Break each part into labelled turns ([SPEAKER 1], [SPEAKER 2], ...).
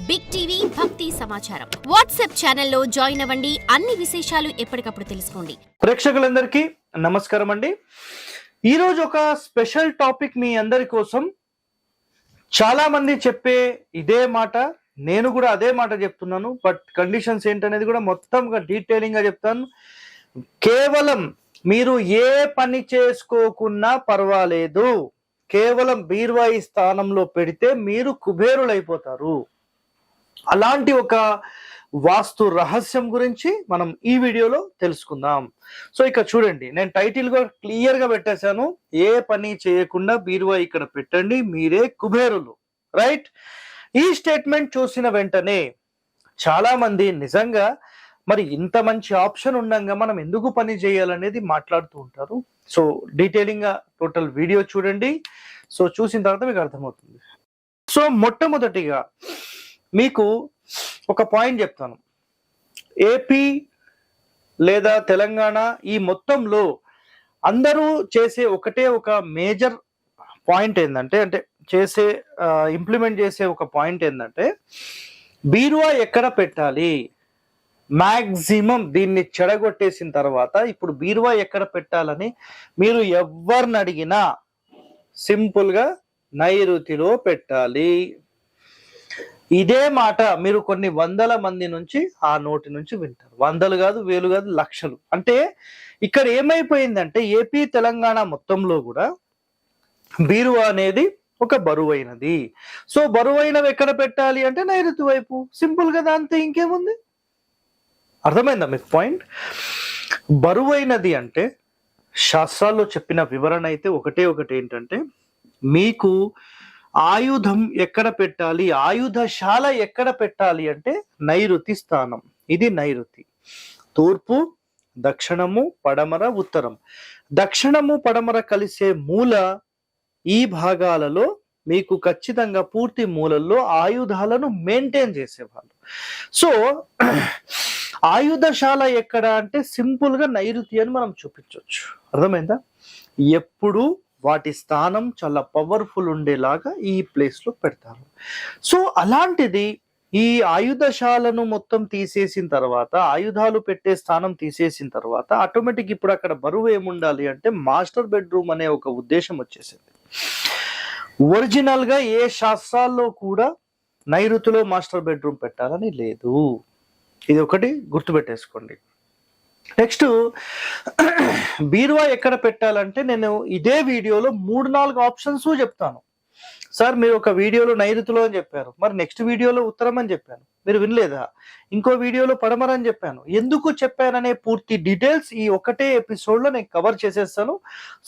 [SPEAKER 1] Big TV భక్తి సమాచారం WhatsApp ఛానల్లో జాయిన్ అవ్వండి. అన్ని విశేషాలు ఎప్పటికప్పుడు తెలుసుకోండి.
[SPEAKER 2] ప్రేక్షకులందరికీ నమస్కారం అండి. ఈరోజు ఒక స్పెషల్ టాపిక్ మీ అందరి కోసం. చాలా మంది చెప్పే ఇదే మాట, నేను కూడా అదే మాట చెప్తున్నాను. బట్ కండిషన్స్ ఏంటనేది కూడా మొత్తంగా డీటెయిలింగ్ గా చెప్తాను. కేవలం మీరు ఏ పని చేసుకోకున్నా పర్వాలేదు, కేవలం బీర్వాయి స్థానంలో పెడితే మీరు కుబేరులైపోతారు. అలాంటి ఒక వాస్తు రహస్యం గురించి మనం ఈ వీడియోలో తెలుసుకుందాం. సో ఇక చూడండి, నేను టైటిల్ గా క్లియర్ గా పెట్టేశాను. ఏ పని చేయకుండా బీరువా ఇక్కడ పెట్టండి, మీరే కుబేరులు. రైట్? ఈ స్టేట్మెంట్ చూసిన వెంటనే చాలా మంది నిజంగా మరి ఇంత మంచి ఆప్షన్ ఉండగా మనం ఎందుకు పని చేయాలనేది మాట్లాడుతూ ఉంటారు. సో డీటెయిలింగ్ గా టోటల్ వీడియో చూడండి. సో చూసిన తర్వాత మీకు అర్థమవుతుంది. సో మొట్టమొదటిగా మీకు ఒక పాయింట్ చెప్తాను. ఏపీ లేదా తెలంగాణ ఈ మొత్తంలో అందరూ చేసే ఒకటే ఒక మేజర్ పాయింట్ ఏంటంటే, ఇంప్లిమెంట్ చేసే ఒక పాయింట్ ఏంటంటే, బీరువా ఎక్కడ పెట్టాలి. మ్యాక్సిమం దీన్ని చెడగొట్టేసిన తర్వాత ఇప్పుడు బీరువా ఎక్కడ పెట్టాలని మీరు ఎవరిని అడిగినా సింపుల్ గా నైరుతిలో పెట్టాలి. ఇదే మాట మీరు కొన్ని వందల మంది నుంచి ఆ నోటి నుంచి వింటారు. వందలు కాదు, వేలు కాదు, లక్షలు. అంటే ఇక్కడ ఏమైపోయిందంటే ఏపీ తెలంగాణ మొత్తంలో కూడా బీరువా అనేది ఒక బరువైనది. సో బరువైనవి ఎక్కడ పెట్టాలి అంటే నైరుతి వైపు. సింపుల్ కదా, అంతే, ఇంకేముంది. అర్థమైందా మీకు పాయింట్? బరువైనది అంటే శాస్త్రాల్లో చెప్పిన వివరణ అయితే ఒకటే ఒకటి ఏంటంటే, మీకు ఆయుధం ఎక్కడ పెట్టాలి, ఆయుధశాల ఎక్కడ పెట్టాలి అంటే నైరుతి స్థానం. ఇది నైరుతి. తూర్పు, దక్షిణము, పడమర, ఉత్తరం. దక్షిణము పడమర కలిసే మూల ఈ భాగాలలో మీకు ఖచ్చితంగా పూర్తి మూలల్లో ఆయుధాలను మెయింటైన్ చేసేవాళ్ళు. సో ఆయుధశాల ఎక్కడ అంటే సింపుల్ గా నైరుతి అని మనం చూపించవచ్చు. అర్థమైందా? ఎప్పుడు వాటి స్థానం చాలా పవర్ఫుల్ ఉండేలాగా ఈ ప్లేస్ లో పెడతారు. సో అలాంటిది ఈ ఆయుధశాలను మొత్తం తీసేసిన తర్వాత, ఆయుధాలు పెట్టే స్థానం తీసేసిన తర్వాత ఆటోమేటిక్ ఇప్పుడు అక్కడ బరువు ఏముండాలి అంటే మాస్టర్ బెడ్రూమ్ అనే ఒక ఉద్దేశం వచ్చేసింది. ఒరిజినల్ గా ఏ శాస్త్రాల్లో కూడా నైరుతిలో మాస్టర్ బెడ్రూమ్ పెట్టాలని లేదు. ఇది ఒకటి గుర్తుపెట్టేసుకోండి. నెక్స్ట్, బీరువా ఎక్కడ పెట్టాలంటే నేను ఇదే వీడియోలో 3-4 ఆప్షన్స్ చెప్తాను. సార్ మీరు ఒక వీడియోలో నైరుతిలో అని చెప్పారు, మరి నెక్స్ట్ వీడియోలో ఉత్తరం అని చెప్పాను, మీరు వినలేదా? ఇంకో వీడియోలో పడమర అని చెప్పాను. ఎందుకు చెప్పాననే పూర్తి డీటెయిల్స్ ఈ ఒకటే ఎపిసోడ్ లో నేను కవర్ చేసేస్తాను.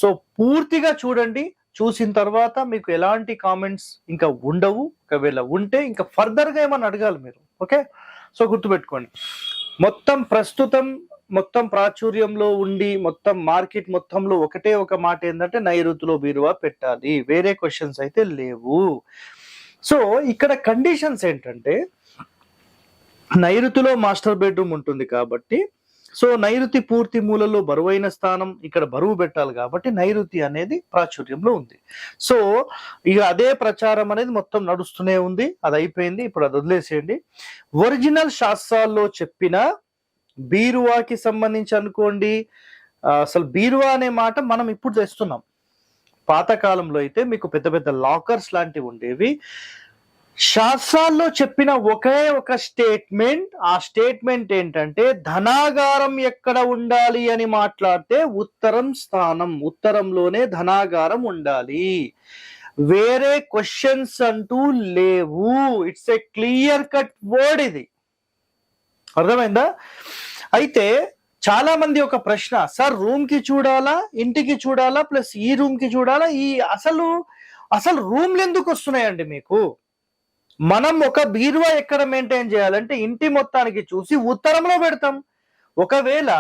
[SPEAKER 2] సో పూర్తిగా చూడండి. చూసిన తర్వాత మీకు ఎలాంటి కామెంట్స్ ఇంకా ఉండవు. ఒకవేళ ఉంటే ఇంకా ఫర్దర్ గా ఏమన్నా అడగాలి మీరు. ఓకే? సో గుర్తుపెట్టుకోండి, మొత్తం ప్రాచుర్యంలో ఉండి మొత్తం మార్కెట్ మొత్తంలో ఒకటే ఒక మాట ఏంటంటే నైరుతిలో బీరువా పెట్టాలి. వేరే క్వశ్చన్స్ అయితే లేవు. సో ఇక్కడ కండిషన్స్ ఏంటంటే, నైరుతిలో మాస్టర్ బెడ్రూమ్ ఉంటుంది కాబట్టి, సో నైరుతి పూర్తి మూలలో బరువైన స్థానం, ఇక్కడ బరువు పెట్టాలి కాబట్టి నైరుతి అనేది ప్రాచుర్యంలో ఉంది. సో ఇక అదే ప్రచారం అనేది మొత్తం నడుస్తూనే ఉంది. అది అయిపోయింది, ఇప్పుడు అది వదిలేసేయండి. ఒరిజినల్ శాస్త్రాల్లో చెప్పిన బీరువాకి సంబంధించి అనుకోండి, అసలు బీరువా అనే మాట మనం ఇప్పుడు తెస్తున్నాం. పాతకాలంలో అయితే మీకు పెద్ద పెద్ద లాకర్స్ లాంటివి ఉండేవి. శాస్త్రాల్లో చెప్పిన ఒకే ఒక స్టేట్మెంట్, ఆ స్టేట్మెంట్ ఏంటంటే ధనాగారం ఎక్కడ ఉండాలి అని మాట్లాడితే ఉత్తరం స్థానం, ఉత్తరంలోనే ధనాగారం ఉండాలి. వేరే క్వశ్చన్స్ అంటూ లేవు. It's a clear cut word ఇది. అర్థమైందా? అయితే చాలా మంది ఒక ప్రశ్న, సార్ రూమ్ కి చూడాలా, ఇంటికి చూడాలా, ప్లస్ ఈ రూమ్ కి చూడాలా, ఈ అసలు రూమ్లు ఎందుకు వస్తున్నాయండి మీకు? మనం ఒక బీరువా ఎక్కడ మెయింటైన్ చేయాలంటే ఇంటి మొత్తానికి చూసి ఉత్తరంలో పెడతాం. ఒకవేళ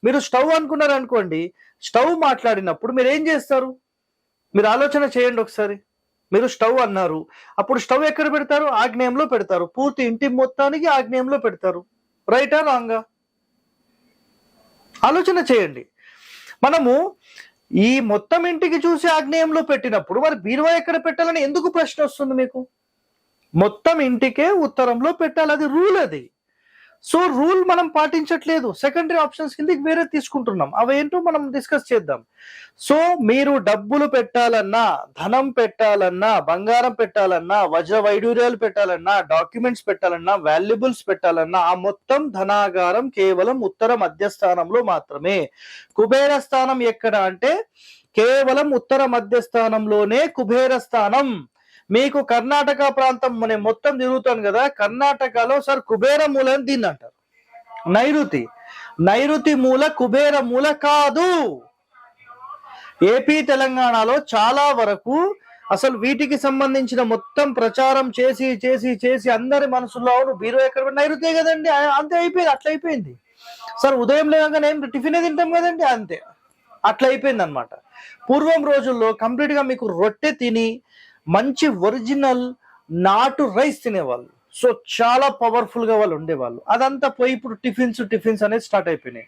[SPEAKER 2] మీరు స్టవ్ అనుకున్నారు అనుకోండి, స్టవ్ మాట్లాడినప్పుడు మీరు ఏం చేస్తారు? మీరు ఆలోచన చేయండి ఒకసారి. మీరు స్టవ్ అన్నారు, అప్పుడు స్టవ్ ఎక్కడ పెడతారు? ఆగ్నేయంలో పెడతారు. పూర్తి ఇంటి మొత్తానికి ఆగ్నేయంలో పెడతారు. రైటా రాంగా? ఆలోచన చేయండి. మనము ఈ మొత్తం ఇంటికి చూసి ఆగ్నేయంలో పెట్టినప్పుడు మరి బీరువా ఎక్కడ పెట్టాలని ఎందుకు ప్రశ్న వస్తుంది మీకు? మొత్తం ఇంటికే ఉత్తరంలో పెట్టాలి, అది రూల్ అది. సో రూల్ మనం పాటించట్లేదు, సెకండరీ ఆప్షన్స్ కింద వేరే తీసుకుంటున్నాం. అవేంటో మనం డిస్కస్ చేద్దాం. సో మీరు డబ్బులు పెట్టాలన్నా, ధనం పెట్టాలన్నా, బంగారం పెట్టాలన్నా, వజ్ర వైడూర్యాలు పెట్టాలన్నా, డాక్యుమెంట్స్ పెట్టాలన్నా, వాల్యుబుల్స్ పెట్టాలన్నా, ఆ మొత్తం ధనాగారం కేవలం ఉత్తర మధ్యస్థానంలో మాత్రమే. కుబేర స్థానం ఎక్కడ అంటే కేవలం ఉత్తర మధ్యస్థానంలోనే కుబేర స్థానం. మీకు కర్ణాటక ప్రాంతం నేను మొత్తం తిరుగుతాను కదా, కర్ణాటకలో సార్ కుబేర మూల అని దీన్ని అంటారు. నైరుతి మూల కుబేర మూల కాదు. ఏపీ తెలంగాణలో చాలా వరకు అసలు వీటికి సంబంధించిన మొత్తం ప్రచారం చేసి చేసి చేసి అందరి మనసులో బీరో ఎక్కడ నైరుతే కదండి, అంతే అయిపోయింది, అట్లా అయిపోయింది సార్. ఉదయం లేదంగానే ఏం టిఫిన్ తింటాం కదండి, అంతే అట్లా అయిపోయింది అనమాట. పూర్వం రోజుల్లో కంప్లీట్ గా మీకు రొట్టె తిని మంచి ఒరిజినల్ నాటు రైస్ తినేవాళ్ళు. సో చాలా పవర్ఫుల్ గా వాళ్ళు ఉండేవాళ్ళు. అదంతా పోయి ఇప్పుడు టిఫిన్స్ అనేది స్టార్ట్ అయిపోయినాయి.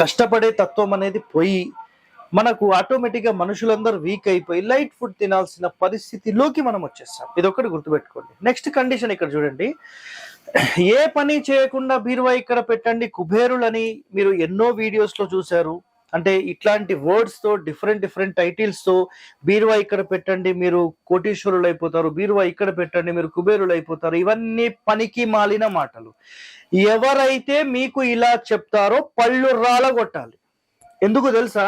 [SPEAKER 2] కష్టపడే తత్వం అనేది పోయి మనకు ఆటోమేటిక్ గా మనుషులందరూ వీక్ అయిపోయి లైట్ ఫుడ్ తినాల్సిన పరిస్థితిలోకి మనం వచ్చేస్తాం. ఇది ఒకటి గుర్తుపెట్టుకోండి. నెక్స్ట్ కండిషన్ ఇక్కడ చూడండి, ఏ పని చేయకుండా బీరువా ఇక్కడ పెట్టండి కుబేరులని మీరు ఎన్నో వీడియోస్ లో చూశారు. అంటే ఇట్లాంటి వర్డ్స్ తో డిఫరెంట్ టైటిల్స్ తో బీరువా ఇక్కడ పెట్టండి మీరు కోటీశ్వరులు అయిపోతారు, బీరువా ఇక్కడ పెట్టండి మీరు కుబేరులు అయిపోతారు. ఇవన్నీ పనికి మాలిన మాటలు. ఎవరైతే మీకు ఇలా చెప్తారో పళ్ళు రాలగొట్టాలి. ఎందుకు తెలుసా?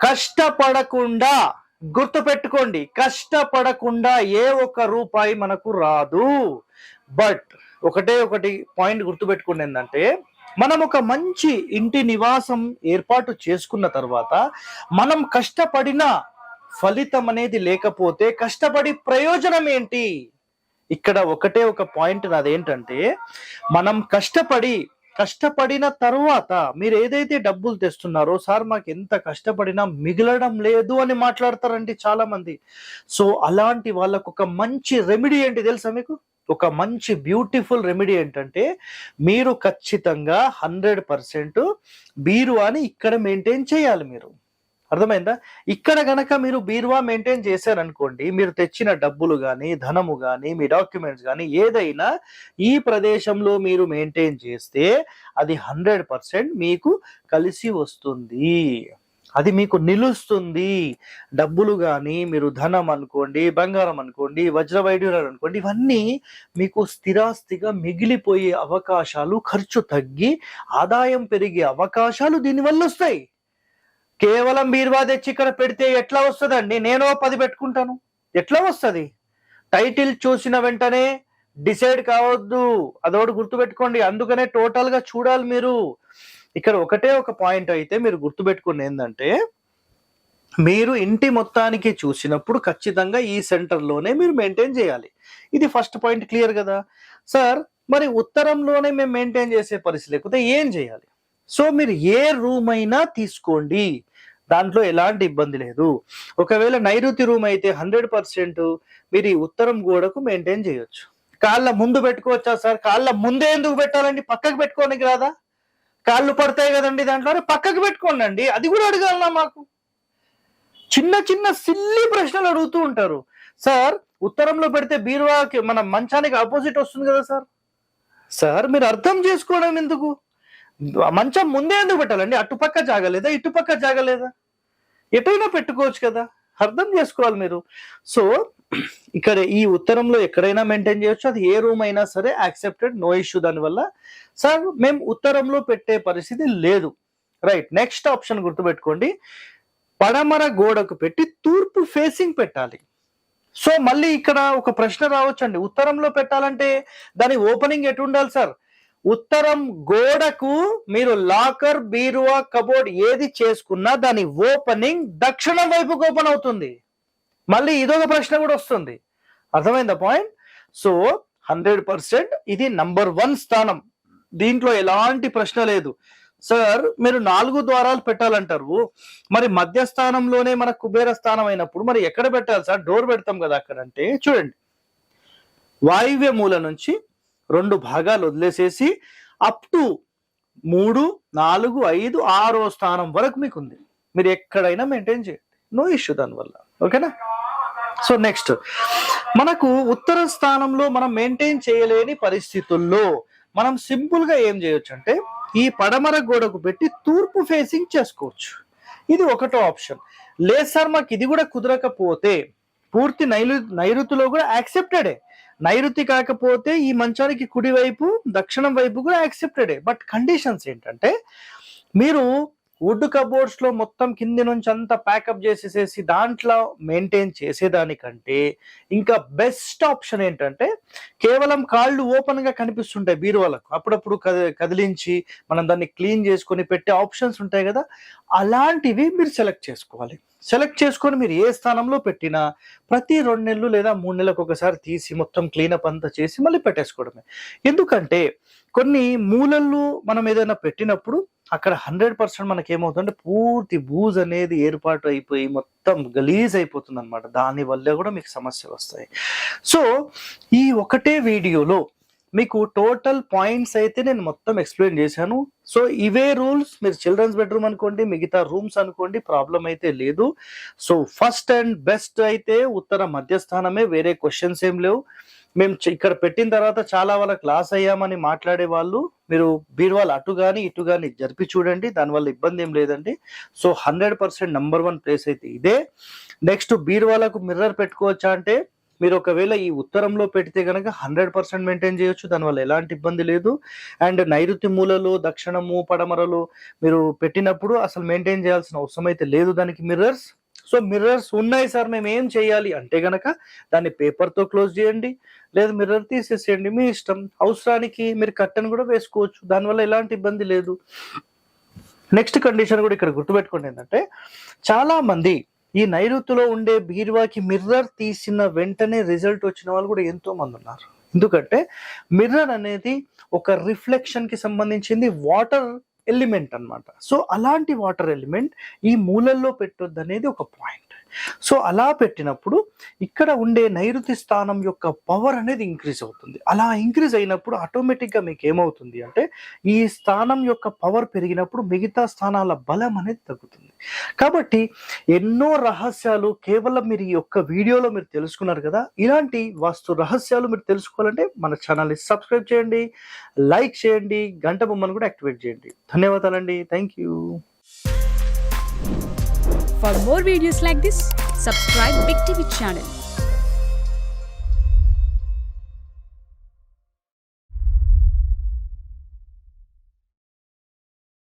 [SPEAKER 2] కష్టపడకుండా, గుర్తుపెట్టుకోండి, కష్టపడకుండా ఏ ఒక్క రూపాయి మనకు రాదు. బట్ ఒకటి పాయింట్ గుర్తుపెట్టుకోండి, ఏంటంటే మనం ఒక మంచి ఇంటి నివాసం ఏర్పాటు చేసుకున్న తర్వాత మనం కష్టపడిన ఫలితం అనేది లేకపోతే కష్టపడి ప్రయోజనం ఏంటి? ఇక్కడ ఒక పాయింట్ నాదేంటంటే, మనం కష్టపడిన తరువాత మీరు ఏదైతే డబ్బులు తెస్తున్నారో, సార్ మాకు ఎంత కష్టపడినా మిగలడం లేదు అని మాట్లాడతారండి చాలా మంది. సో అలాంటి వాళ్ళకు ఒక మంచి రెమెడీ ఏంటి తెలుసా మీకు? ఒక మంచి బ్యూటిఫుల్ రెమెడీ ఏంటంటే, మీరు ఖచ్చితంగా 100% బీరువాని ఇక్కడ మెయింటైన్ చేయాలి. మీరు అర్థమైందా? ఇక్కడ గనక మీరు బీరువా మెయింటైన్ చేశారనుకోండి, మీరు తెచ్చిన డబ్బులు కానీ, ధనము కానీ, మీ డాక్యుమెంట్స్ కానీ ఏదైనా ఈ ప్రదేశంలో మీరు మెయింటైన్ చేస్తే అది 100% మీకు కలిసి వస్తుంది, అది మీకు నిలుస్తుంది. డబ్బులు కానీ, మీరు ధనం అనుకోండి, బంగారం అనుకోండి, వజ్ర వైడూర్యాలు అనుకోండి, ఇవన్నీ మీకు స్థిరాస్తిగా మిగిలిపోయే అవకాశాలు, ఖర్చు తగ్గి ఆదాయం పెరిగే అవకాశాలు దీనివల్ల వస్తాయి. కేవలం బీరువా తెచ్చి ఇక్కడ పెడితే ఎట్లా వస్తుందండి? నేను 10 పెట్టుకుంటాను, ఎట్లా వస్తుంది? టైటిల్ చూసిన వెంటనే డిసైడ్ కావద్దు, అదొకటి గుర్తుపెట్టుకోండి. అందుకనే టోటల్ గా చూడాలి మీరు. ఇక్కడ ఒక పాయింట్ అయితే మీరు గుర్తుపెట్టుకుని ఏంటంటే, మీరు ఇంటి మొత్తానికి చూసినప్పుడు ఖచ్చితంగా ఈ సెంటర్లోనే మీరు మెయింటైన్ చేయాలి. ఇది ఫస్ట్ పాయింట్. క్లియర్ కదా సార్? మరి ఉత్తరంలోనే మేము మెయింటైన్ చేసే పరిస్థితి లేకపోతే ఏం చేయాలి? సో మీరు ఏ రూమ్ అయినా తీసుకోండి, దాంట్లో ఎలాంటి ఇబ్బంది లేదు. ఒకవేళ నైరుతి రూమ్ అయితే 100% మీరు ఈ ఉత్తరం గోడకు మెయింటైన్ చేయొచ్చు. కాళ్ళ ముందు పెట్టుకోవచ్చా సార్? కాళ్ళ ముందే ఎందుకు పెట్టాలండి? పక్కకు పెట్టుకోనికి రాదా? కాళ్ళు పడతాయి కదండి దాంట్లో, పక్కకు పెట్టుకోండి. అది కూడా అడగాలనా? మాకు చిన్న సిల్లీ ప్రశ్నలు అడుగుతూ ఉంటారు. సార్ ఉత్తరంలో పెడితే బీరువాకి మన మంచానికి ఆపోజిట్ వస్తుంది కదా సార్. సార్ మీరు అర్థం చేసుకోవడం ఎందుకు? మంచం ముందే ఎందుకు పెట్టాలండి? అటుపక్క జాగలేదా, ఇటుపక్క జాగలేదా? ఎటైనా పెట్టుకోవచ్చు కదా, అర్థం చేసుకోవాలి మీరు. సో ఇక్కడ ఈ ఉత్తరంలో ఎక్కడైనా మెయింటైన్ చేయొచ్చు, అది ఏ రూమ్ అయినా సరే యాక్సెప్టెడ్, నో ఇష్యూ. దానివల్ల సార్ మేము ఉత్తరంలో పెట్టే పరిస్థితి లేదు. రైట్. నెక్స్ట్ ఆప్షన్ గుర్తుపెట్టుకోండి, పడమర గోడకు పెట్టి తూర్పు ఫేసింగ్ పెట్టాలి. సో మళ్ళీ ఇక్కడ ఒక ప్రశ్న రావచ్చండి, ఉత్తరంలో పెట్టాలంటే దాని ఓపెనింగ్ ఎటు ఉండాలి సార్? ఉత్తరం గోడకు మీరు లాకర్, బీరువా, కబోర్డ్ ఏది చేసుకున్నా దాని ఓపెనింగ్ దక్షిణం వైపుకు ఓపెన్ అవుతుంది. మళ్ళీ ఇదొక ప్రశ్న కూడా వస్తుంది. అర్థమైందా పాయింట్? సో 100% ఇది నంబర్ 1 స్థానం, దీంట్లో ఎలాంటి ప్రశ్న లేదు. సార్ మీరు 4 ద్వారాలు పెట్టాలంటారు, మరి మధ్య స్థానంలోనే మన కుబేర స్థానం అయినప్పుడు మరి ఎక్కడ పెట్టాలి సార్? డోర్ పెడతాం కదా అక్కడ. అంటే చూడండి, వాయువ్య మూల నుంచి 2 భాగాలు వదిలేసేసి అప్ టు 3, 4, 5, 6వ స్థానం వరకు మీకు ఉంది. మీరు ఎక్కడైనా మెయింటైన్ చేయండి, నో ఇష్యూ దానివల్ల. ఓకేనా? సో నెక్స్ట్ మనకు ఉత్తర స్థానంలో మనం మెయింటైన్ చేయలేని పరిస్థితుల్లో మనం సింపుల్ గా ఏం చేయొచ్చు అంటే ఈ పడమర గోడకు పెట్టి తూర్పు ఫేసింగ్ చేసుకోవచ్చు. ఇది ఒకటో ఆప్షన్. లేదు సార్ మాకు ఇది కూడా కుదరకపోతే పూర్తి నైరుతిలో కూడా యాక్సెప్టెడే. నైరుతి కాకపోతే ఈ మంచానికి కుడి వైపు దక్షిణం వైపు కూడా యాక్సెప్టెడే. బట్ కండిషన్స్ ఏంటంటే మీరు వుడ్ కబోర్డ్స్ లో మొత్తం కింది నుంచి అంతా ప్యాకప్ చేసేసేసి దాంట్లో మెయింటైన్ చేసేదానికంటే ఇంకా బెస్ట్ ఆప్షన్ ఏంటంటే కేవలం కాళ్ళు ఓపెన్ గా కనిపిస్తుంటాయి బీరువాలకు, అప్పుడప్పుడు కదిలించి మనం దాన్ని క్లీన్ చేసుకొని పెట్టే ఆప్షన్స్ ఉంటాయి కదా, అలాంటివి మీరు సెలెక్ట్ చేసుకోవాలి. సెలెక్ట్ చేసుకొని మీరు ఏ స్థానంలో పెట్టినా ప్రతి 2 నెలలు లేదా 3 నెలలకు ఒకసారి తీసి మొత్తం క్లీనప్ అంతా చేసి మళ్ళీ పెట్టేసుకోవడమే. ఎందుకంటే కొన్ని మూలల్లో మనం ఏదైనా పెట్టినప్పుడు అక్కడ 100% మనకి ఏమవుతుందంటే పూర్తి బూజ్ అనేది ఏర్పాటు అయిపోయి మొత్తం గలీజ్ అయిపోతుంది అనమాట. దాని వల్ల కూడా మీకు సమస్యలు వస్తాయి. సో ఈ ఒకటే వీడియోలో మీకు టోటల్ పాయింట్స్ అయితే నేను మొత్తం ఎక్స్ప్లెయిన్ చేశాను. సో ఇవే రూల్స్ మీరు చిల్డ్రన్స్ బెడ్రూమ్ అనుకోండి, మిగతా రూమ్స్ అనుకోండి, ప్రాబ్లం అయితే లేదు. సో ఫస్ట్ అండ్ బెస్ట్ అయితే ఉత్తర మధ్యస్థానమే, వేరే క్వశ్చన్స్ ఏం లేవు. మేము ఇక్కడ పెట్టిన తర్వాత చాలా వాళ్ళకి లాస్ అయ్యామని మాట్లాడే వాళ్ళు మీరు బీరువాలు అటు కానీ ఇటు కానీ జరిపి చూడండి, దానివల్ల ఇబ్బంది ఏం లేదండి. సో 100% నంబర్ 1 ప్లేస్ అయితే ఇదే. నెక్స్ట్ బీరువాలకు మిర్రర్ పెట్టుకోవచ్చా అంటే మీరు ఒకవేళ ఈ ఉత్తరంలో పెడితే కనుక 100% మెయింటైన్ చేయొచ్చు, దానివల్ల ఎలాంటి ఇబ్బంది లేదు. అండ్ నైరుతి మూలలు, దక్షిణము, పడమరలు మీరు పెట్టినప్పుడు అసలు మెయింటైన్ చేయాల్సిన అవసరం అయితే లేదు దానికి మిర్రర్స్. సో మిర్రర్స్ ఉన్నాయి సార్ మేము ఏం చేయాలి అంటే గనక దాన్ని పేపర్తో క్లోజ్ చేయండి, లేదు మిర్రర్ తీసేసేయండి, మీ ఇష్టం. అవసరానికి మీరు కట్టెను కూడా వేసుకోవచ్చు, దానివల్ల ఎలాంటి ఇబ్బంది లేదు. నెక్స్ట్ కండిషన్ కూడా ఇక్కడ గుర్తుపెట్టుకోండి ఏంటంటే చాలా మంది ఈ నైరుతిలో ఉండే బీరువాకి మిర్రర్ తీసిన వెంటనే రిజల్ట్ వచ్చిన వాళ్ళు కూడా ఎంతో మంది ఉన్నారు. ఎందుకంటే మిర్రర్ అనేది ఒక రిఫ్లెక్షన్ కి సంబంధించింది వాటర్ ఎలిమెంట్ అన్నమాట. సో అలాంటి వాటర్ ఎలిమెంట్ ఈ మూలల్లో పెట్టొద్దు అనేది ఒక పాయింట్. సో అలా పెట్టినప్పుడు ఇక్కడ ఉండే నైరుతి స్థానం యొక్క పవర్ అనేది ఇంక్రీజ్ అవుతుంది. అలా ఇంక్రీజ్ అయినప్పుడు ఆటోమేటిక్గా మీకు ఏమవుతుంది అంటే ఈ స్థానం యొక్క పవర్ పెరిగినప్పుడు మిగతా స్థానాల బలం అనేది తగ్గుతుంది. కాబట్టి ఎన్నో రహస్యాలు కేవలం మీరు ఈ యొక్క వీడియోలో మీరు తెలుసుకున్నారు కదా. ఇలాంటి వాస్తు రహస్యాలు మీరు తెలుసుకోవాలంటే మన ఛానల్ని సబ్స్క్రైబ్ చేయండి, లైక్ చేయండి, గంట బొమ్మను కూడా యాక్టివేట్ చేయండి. ధన్యవాదాలండి. Thank you.
[SPEAKER 3] For more videos like this, subscribe Big TV channel.